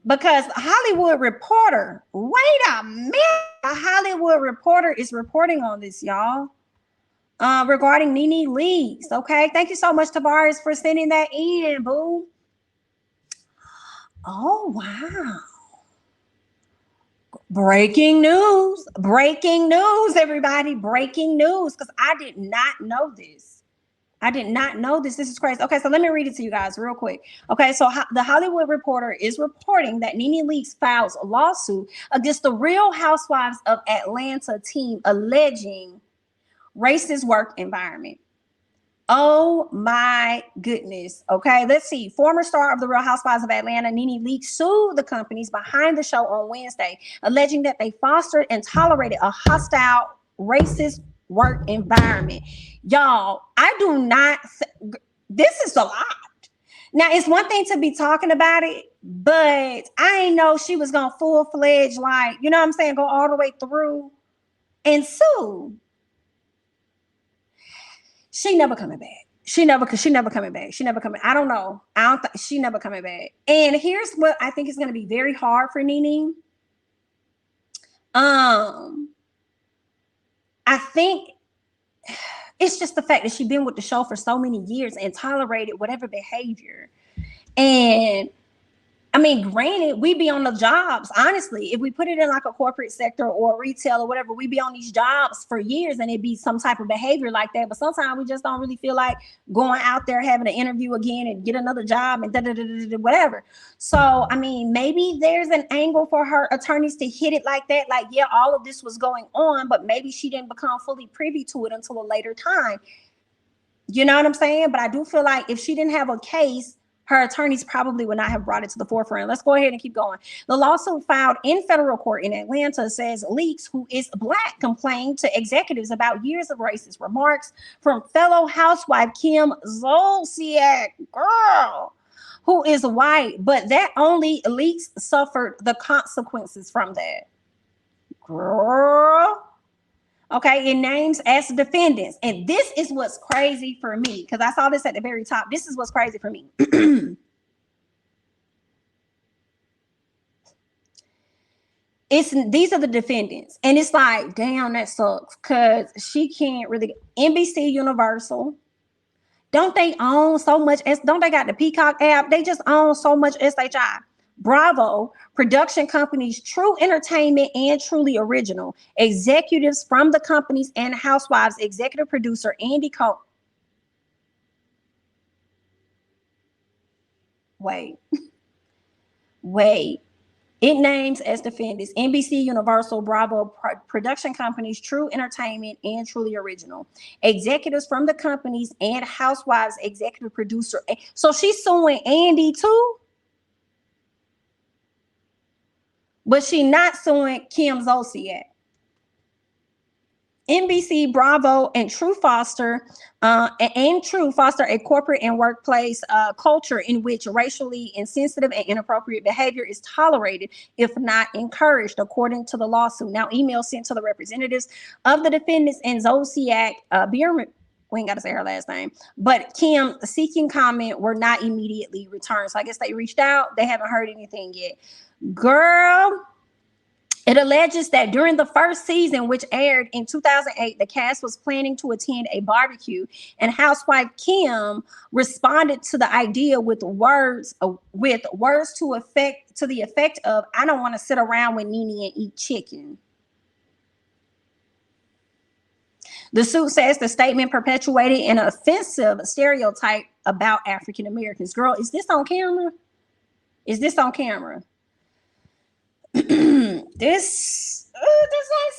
because Hollywood Reporter, wait a minute, a Hollywood Reporter is reporting on this, y'all, regarding NeNe Leakes. Okay, thank you so much, Tavares, for sending that in, boo. Oh, wow. Breaking news, everybody, breaking news, because I did not know this. This is crazy. Okay, so let me read it to you guys real quick. Okay, so the Hollywood Reporter is reporting that NeNe Leakes files a lawsuit against the Real Housewives of Atlanta team alleging racist work environment. Oh my goodness. Okay, let's see. Former star of the Real Housewives of Atlanta, NeNe Leakes, sued the companies behind the show on Wednesday, alleging that they fostered and tolerated a hostile, racist work environment. Y'all, I do not, this is a lot. Now, it's one thing to be talking about it, but I ain't know she was going to full-fledged, like, you know what I'm saying, go all the way through and sue. She never coming back. She never coming back. I don't know. She never coming back. And here's what I think is going to be very hard for NeNe. I think it's just the fact that she's been with the show for so many years and tolerated whatever behavior. And I mean, granted, we be on the jobs, honestly. If we put it in like a corporate sector or retail or whatever, we be on these jobs for years and it be some type of behavior like that. But sometimes we just don't really feel like going out there, having an interview again and get another job and whatever. So, I mean, maybe there's an angle for her attorneys to hit it like that. Like, yeah, all of this was going on, but maybe she didn't become fully privy to it until a later time. You know what I'm saying? But I do feel like if she didn't have a case, her attorneys probably would not have brought it to the forefront. Let's go ahead and keep going. The lawsuit filed in federal court in Atlanta says Leakes, who is Black, complained to executives about years of racist remarks from fellow housewife Kim Zolciak, girl, who is white, but that only Leakes suffered the consequences from that. Girl. Okay, it names as defendants. And this is what's crazy for me, because I saw this at the very top. This is what's crazy for me. These are the defendants. And it's like, damn, that sucks. Because she can't really. NBC Universal. Don't they own so much? Don't they got the Peacock app? They just own so much SHI. Bravo, production companies True Entertainment and Truly Original, executives from the companies and Housewives, executive producer Andy Cohen. Wait. It names as defendants NBC, Universal, Bravo, production companies True Entertainment and Truly Original, executives from the companies and Housewives, executive producer. So she's suing Andy too? But she not suing Kim Zolciak. NBC, Bravo, and True foster a corporate and workplace culture in which racially insensitive and inappropriate behavior is tolerated, if not encouraged, according to the lawsuit. Now, emails sent to the representatives of the defendants and Zolciak, Bierman, we ain't got to say her last name, but Kim seeking comment were not immediately returned. So I guess they reached out. They haven't heard anything yet. Girl, it alleges that during the first season, which aired in 2008, the cast was planning to attend a barbecue, and housewife Kim responded to the idea with words to the effect of, "I don't want to sit around with NeNe and eat chicken." The suit says the statement perpetuated an offensive stereotype about African Americans. Girl, is this on camera? This doesn't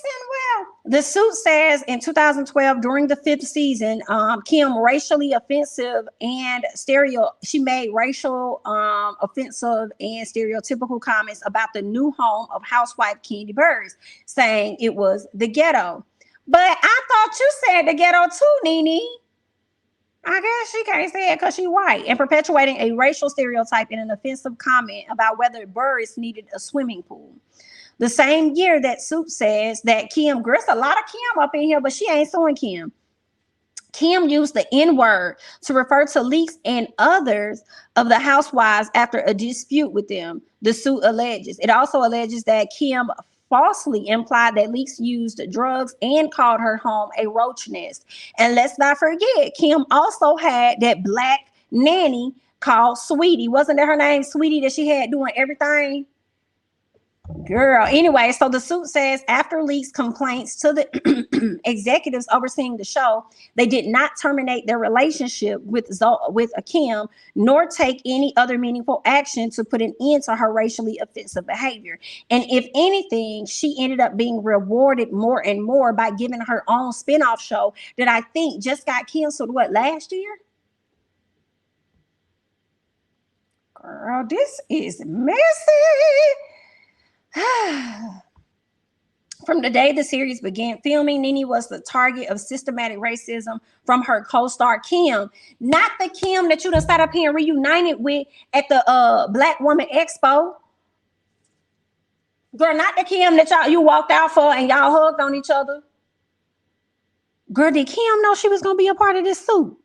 sound well. The suit says in 2012, during the 5th season, Kim racially offensive and she made racial offensive and stereotypical comments about the new home of housewife Candy Burris, saying it was the ghetto. But I thought you said the ghetto too, NeNe. I guess she can't say it because she's white, and perpetuating a racial stereotype in an offensive comment about whether Burris needed a swimming pool. The same year that suit says that Kim, there's a lot of Kim up in here, but she ain't suing Kim. Kim used the N-word to refer to Leakes and others of the housewives after a dispute with them. the suit alleges. It also alleges that Kim falsely implied that Leaks used drugs and called her home a roach nest. And let's not forget, Kim also had that black nanny called Sweetie. Wasn't that her name, Sweetie, that she had doing everything? Girl, anyway, so the suit says after Leaks complaints to the executives overseeing the show, they did not terminate their relationship with Kim, nor take any other meaningful action to put an end to her racially offensive behavior. And if anything, she ended up being rewarded more and more by giving her own spinoff show that I think just got canceled, last year? Girl, this is messy. From the day the series began filming, NeNe was the target of systematic racism from her co-star Kim. Not the Kim that you done sat up here and reunited with at the Black Woman Expo. Girl, not the Kim that you walked out for and y'all hugged on each other. Girl, did Kim know she was going to be a part of this suit?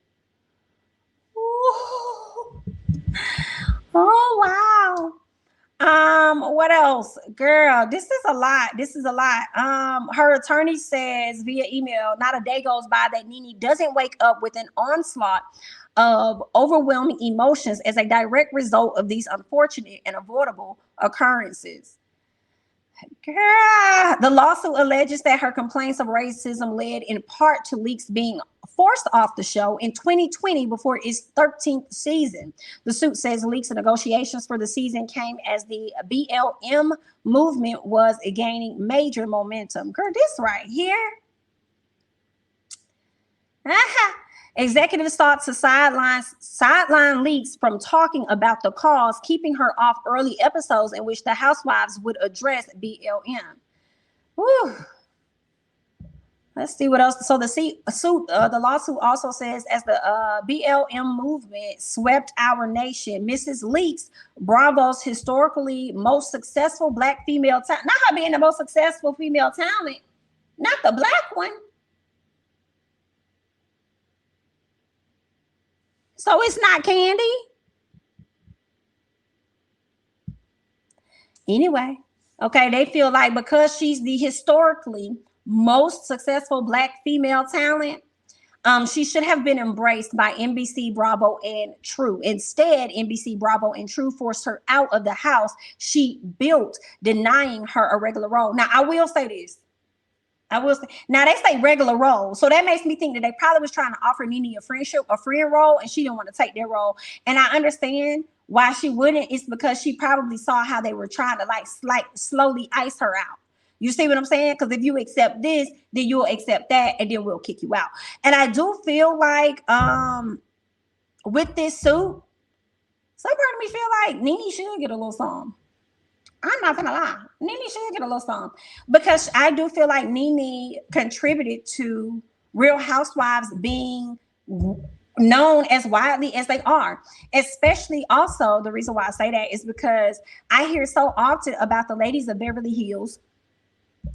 Ooh. Oh, wow. What else? Girl, this is a lot. Her attorney says via email, not a day goes by that NeNe doesn't wake up with an onslaught of overwhelming emotions as a direct result of these unfortunate and avoidable occurrences. Girl, the lawsuit alleges that her complaints of racism led in part to Leaks being forced off the show in 2020 before its 13th season. The suit says Leaks and negotiations for the season came as the BLM movement was gaining major momentum. Girl, this right here. Executives sought to sideline Leaks from talking about the cause, keeping her off early episodes in which the housewives would address BLM. Whew. Let's see what else. So the lawsuit also says, as the BLM movement swept our nation, Mrs. Leaks, Bravo's historically most successful Black female talent, not her being the most successful female talent, not the Black one. So it's not Candy. Anyway, okay, they feel like because she's the historically most successful Black female talent, she should have been embraced by NBC, Bravo, and True. Instead, NBC, Bravo, and True forced her out of the house she built, denying her a regular role. Now, I will say this. Now they say regular role, so that makes me think that they probably was trying to offer NeNe a friend role, and she didn't want to take their role. And I understand why she wouldn't. It's because she probably saw how they were trying to slowly ice her out. You see what I'm saying? Because if you accept this, then you'll accept that, and then we'll kick you out. And I do feel like with this suit, some part of me feel like NeNe should get a little something. I'm not gonna lie, NeNe should get a little something, because I do feel like NeNe contributed to Real Housewives being known as widely as they are. Especially also, the reason why I say that is because I hear so often about the ladies of Beverly Hills.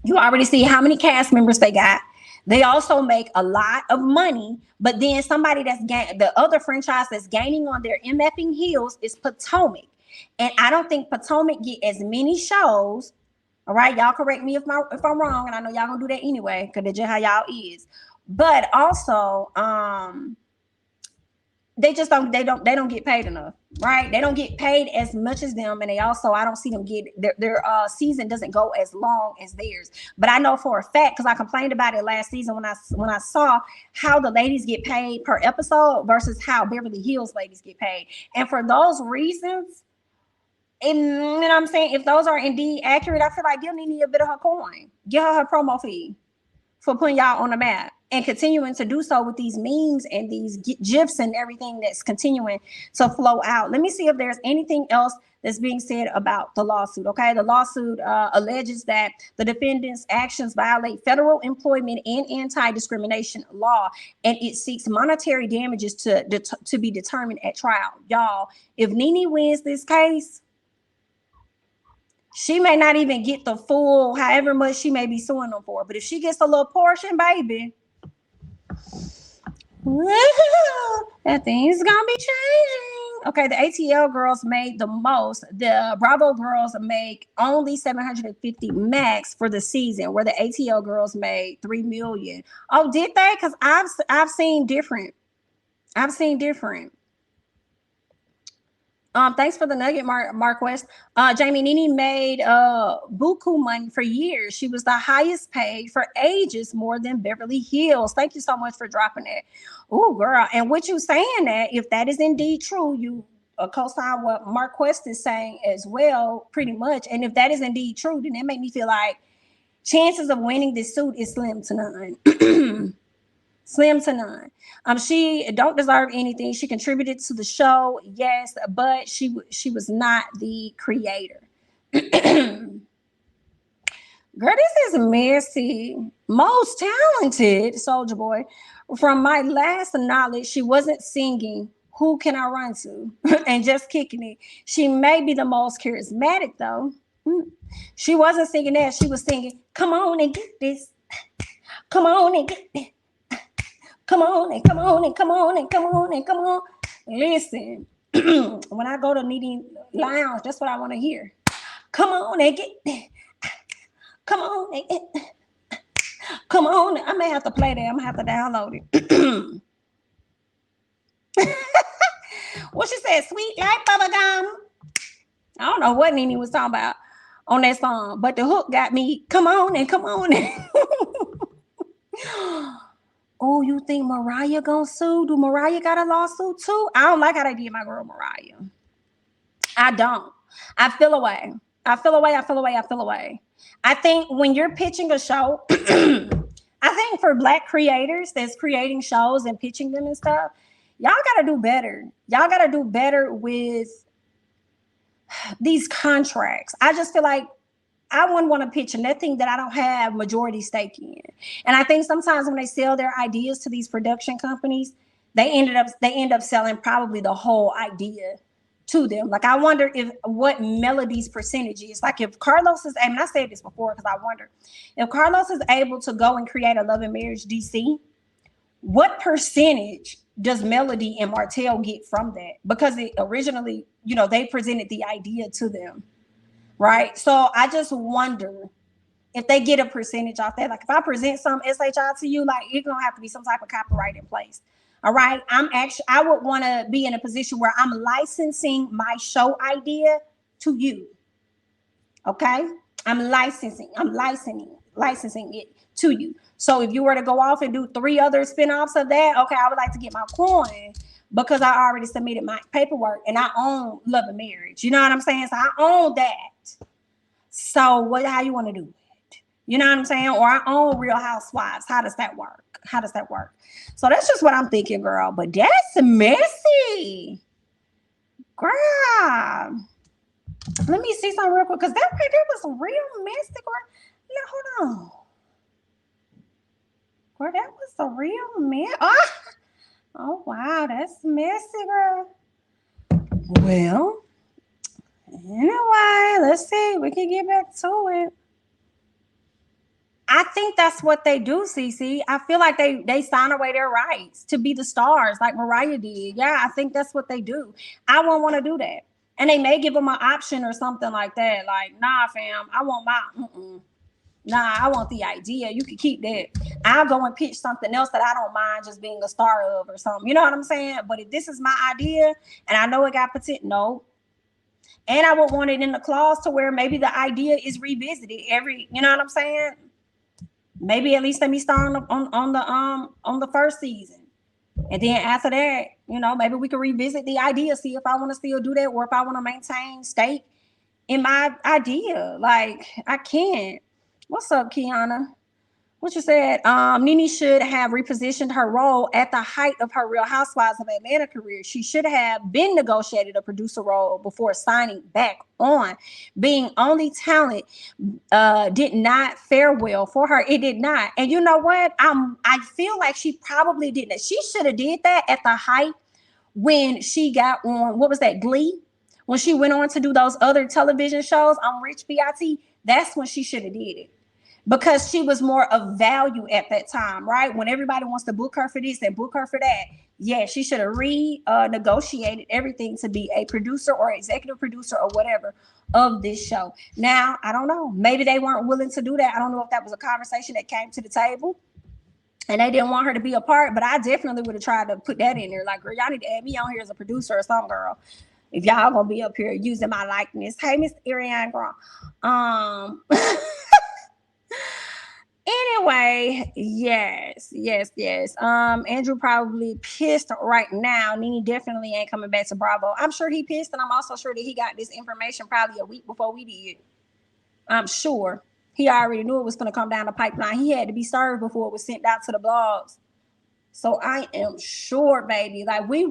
You already see how many cast members they got. They also make a lot of money, but then somebody the other franchise that's gaining on their MFing heels is Potomac. And I don't think Potomac get as many shows. All right, y'all correct me if I'm wrong, and I know y'all gonna do that anyway, because that's just how y'all is. But also, they don't get paid enough, right? They don't get paid as much as them, and I don't see them get their season doesn't go as long as theirs. But I know for a fact, because I complained about it last season when I saw how the ladies get paid per episode versus how Beverly Hills ladies get paid, and for those reasons. And you know what I'm saying? If those are indeed accurate, I feel like give NeNe a bit of her coin. Give her promo fee for putting y'all on the map and continuing to do so with these memes and these GIFs and everything that's continuing to flow out. Let me see if there's anything else that's being said about the lawsuit. Okay, the lawsuit alleges that the defendant's actions violate federal employment and anti-discrimination law, and it seeks monetary damages to be determined at trial. Y'all, if NeNe wins this case, she may not even get the full, however much she may be suing them for. But if she gets a little portion, baby, that thing's gonna be changing. Okay, the ATL girls made the most. The Bravo girls make only 750 max for the season, where the ATL girls made 3 million. Oh, did they? Because I've seen different. I've seen different. Thanks for the nugget, Marquest. Jamie, NeNe made buku money for years. She was the highest paid for ages, more than Beverly Hills. Thank you so much for dropping that. Oh, girl. And what you saying that, if that is indeed true, you co-sign what Marquest is saying as well, pretty much. And if that is indeed true, then that made me feel like chances of winning this suit is slim to none. Slim to none. She don't deserve anything. She contributed to the show, yes, but she was not the creator. Girl, this is messy. Most talented Soldier Boy. From my last knowledge, she wasn't singing "Who Can I Run To" and just kicking it. She may be the most charismatic though. She wasn't singing that. She was singing, "Come on and get this. Come on and get this. Come on and come on and come on and come on and come on." Listen, when I go to NeNe Lounge, that's what I want to hear. Come on and get that. Come on and get that. Come on. I may have to play that. I'm going to have to download it. What she said, sweet like bubblegum. I don't know what NeNe was talking about on that song, but the hook got me. Come on and come on. Oh, you think Mariah gonna sue? Do Mariah got a lawsuit too? I don't like how they did my girl Mariah. I don't. I feel away. I feel away. I think when you're pitching a show, I think for Black creators that's creating shows and pitching them and stuff, y'all gotta do better. Y'all gotta do better with these contracts. I just feel like I wouldn't want to pitch nothing that I don't have majority stake in. And I think sometimes when they sell their ideas to these production companies, they end up selling probably the whole idea to them. Like I wonder if what Melody's percentage is. Like if Carlos is, and I said this before because I wonder if Carlos is able to go and create a Love and Marriage DC, what percentage does Melody and Martell get from that? Because it originally, they presented the idea to them. Right. So I just wonder if they get a percentage off that. Like if I present some SHI to you, like it's gonna have to be some type of copyright in place. All right. I would want to be in a position where I'm licensing my show idea to you. Okay. I'm licensing it to you. So if you were to go off and do 3 other spinoffs of that, okay, I would like to get my coin because I already submitted my paperwork and I own Love and Marriage. You know what I'm saying? So I own that. So how you want to do it? You know what I'm saying? Or I own Real Housewives. How does that work? So that's just what I'm thinking, girl. But that's messy. Girl. Let me see something real quick. Because that right there was real messy, girl. Yeah, hold on. Girl, that was a real mess. Oh, wow. That's messy, girl. Well, anyway, let's see. We can get back to it. I think that's what they do, Cece. I feel like they sign away their rights to be the stars like Mariah did. Yeah, I think that's what they do. I won't want to do that. And they may give them an option or something like that. Like, nah, fam, I want my, nah, I want the idea. You can keep that. I'll go and pitch something else that I don't mind just being a star of or something. You know what I'm saying? But if this is my idea and I know it got potential, no. And I would want it in the clause to where maybe the idea is revisited every, you know what I'm saying? Maybe at least let me start on the first season. And then after that, maybe we can revisit the idea, see if I want to still do that or if I want to maintain stake in my idea. Like, I can't. What's up, Kiana? What you said? NeNe should have repositioned her role at the height of her Real Housewives of Atlanta career. She should have been negotiated a producer role before signing back on. Being only talent did not fare well for her. It did not. And you know what? I feel like she probably didn't. She should have did that at the height when she got on, what was that, Glee? When she went on to do those other television shows on Rich BIT, that's when she should have did it. Because she was more of value at that time, right? When everybody wants to book her for this and book her for that, Yeah, she should have negotiated everything to be a producer or executive producer or whatever of this show. Now, I don't know. Maybe they weren't willing to do that. I don't know if that was a conversation that came to the table and they didn't want her to be a part, but I definitely would have tried to put that in there. Like, girl, y'all need to add me on here as a producer or some girl. If y'all gonna be up here using my likeness. Hey, Miss Ariane Grant. Anyway, yes. Andrew probably pissed right now. NeNe definitely ain't coming back to Bravo. I'm sure he pissed, and I'm also sure that he got this information probably a week before we did. I'm sure he already knew it was going to come down the pipeline. He had to be served before it was sent out to the blogs. So I am sure, baby, like we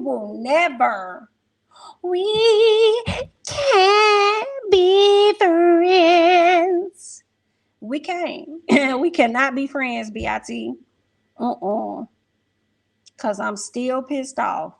can't be friends. We can't. We cannot be friends, BIT. Because I'm still pissed off.